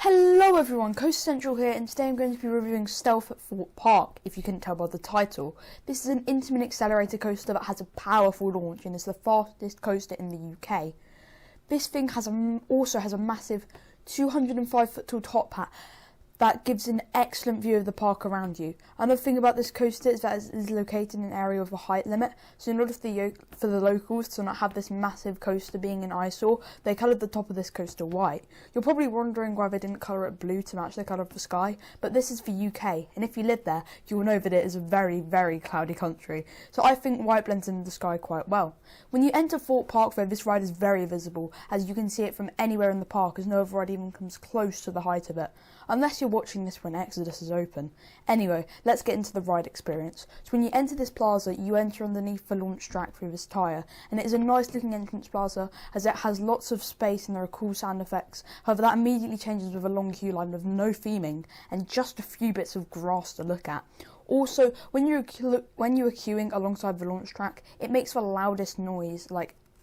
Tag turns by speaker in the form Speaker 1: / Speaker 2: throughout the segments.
Speaker 1: Hello everyone, Coaster Central here, and today I'm going to be reviewing Stealth at Thorpe Park, if you couldn't tell by the title. This is an intimate accelerator coaster that has a powerful launch and is the fastest coaster in the UK. This thing also has a massive 205 foot tall top hat that gives an excellent view of the park around you. Another thing about this coaster is that it is located in an area with a height limit, so in order for the locals to not have this massive coaster being an eyesore, they coloured the top of this coaster white. You're probably wondering why they didn't colour it blue to match the colour of the sky, but this is the UK, and if you live there, you will know that it is a very, very cloudy country, so I think white blends in the sky quite well. When you enter Thorpe Park though, this ride is very visible, as you can see it from anywhere in the park, as no other ride even comes close to the height of it, unless you're watching this when Exodus is open. Anyway, let's get into the ride experience. So when you enter this plaza, you enter underneath the launch track through this tyre, and it is a nice looking entrance plaza as it has lots of space and there are cool sound effects. However, that immediately changes with a long queue line with no theming and just a few bits of grass to look at. Also, when you are queuing alongside the launch track, it makes the loudest noise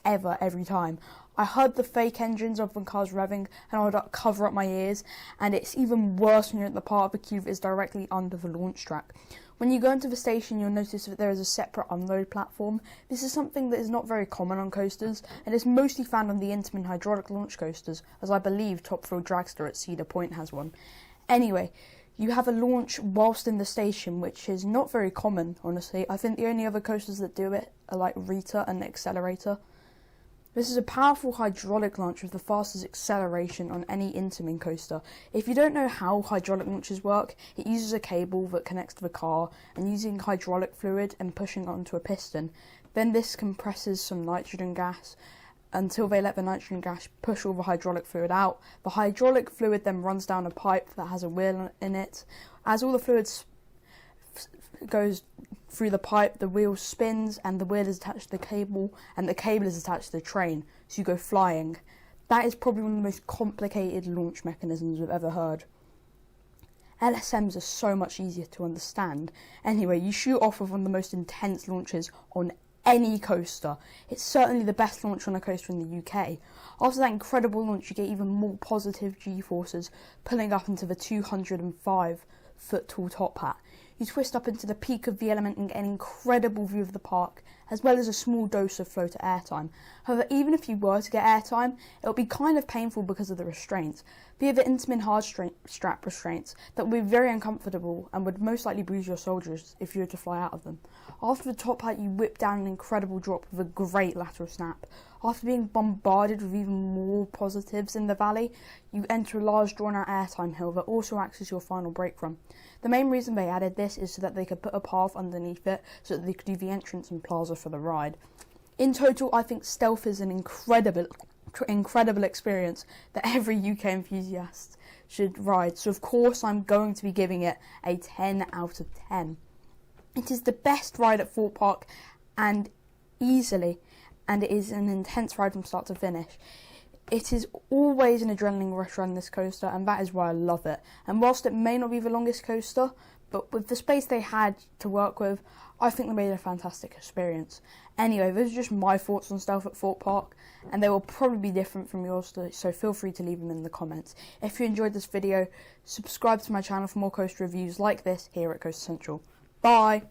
Speaker 1: every time. I heard the fake engines of the cars revving and I would cover up my ears, and it's even worse when you're at the part of the queue that is directly under the launch track. When you go into the station, you'll notice that there is a separate unroad platform. This is something that is not very common on coasters, and is mostly found on the Intamin hydraulic launch coasters, as I believe Top Thrill Dragster at Cedar Point has one. Anyway, you have a launch whilst in the station, which is not very common, honestly. I think the only other coasters that do it are like Rita and Accelerator. This is a powerful hydraulic launch with the fastest acceleration on any Intamin coaster. If you don't know how hydraulic launches work, it uses a cable that connects to the car and using hydraulic fluid and pushing it onto a piston. Then this compresses some nitrogen gas until they let the nitrogen gas push all the hydraulic fluid out. The hydraulic fluid then runs down a pipe that has a wheel in it. As all the fluid goes through the pipe, the wheel spins and the wheel is attached to the cable and the cable is attached to the train, so you go flying. That is probably one of the most complicated launch mechanisms we've ever heard. LSMs are so much easier to understand. Anyway, you shoot off with one of the most intense launches on any coaster. It's certainly the best launch on a coaster in the UK. After that incredible launch, you get even more positive G-forces pulling up into the 205 foot tall top hat. You twist up into the peak of the element and get an incredible view of the park, as well as a small dose of floater airtime. However, even if you were to get airtime, it would be kind of painful because of the restraints. They are the Intamin hard strap restraints that would be very uncomfortable and would most likely bruise your shoulders if you were to fly out of them. After the top hat, you whip down an incredible drop with a great lateral snap. After being bombarded with even more positives in the valley, you enter a large drawn-out airtime hill that also acts as your final brake run. The main reason they added this is so that they could put a path underneath it so that they could do the entrance and plaza for the ride. In total, I think Stealth is an incredible experience that every UK enthusiast should ride, so of course I'm going to be giving it a 10 out of 10. It is the best ride at Thorpe Park and easily, and it is an intense ride from start to finish. It is always an adrenaline rush around this coaster, and that is why I love it. And whilst it may not be the longest coaster, but with the space they had to work with, I think they made a fantastic experience. Anyway, those are just my thoughts on Stealth at Thorpe Park, and they will probably be different from yours, so feel free to leave them in the comments. If you enjoyed this video, subscribe to my channel for more coaster reviews like this here at Coaster Central. Bye!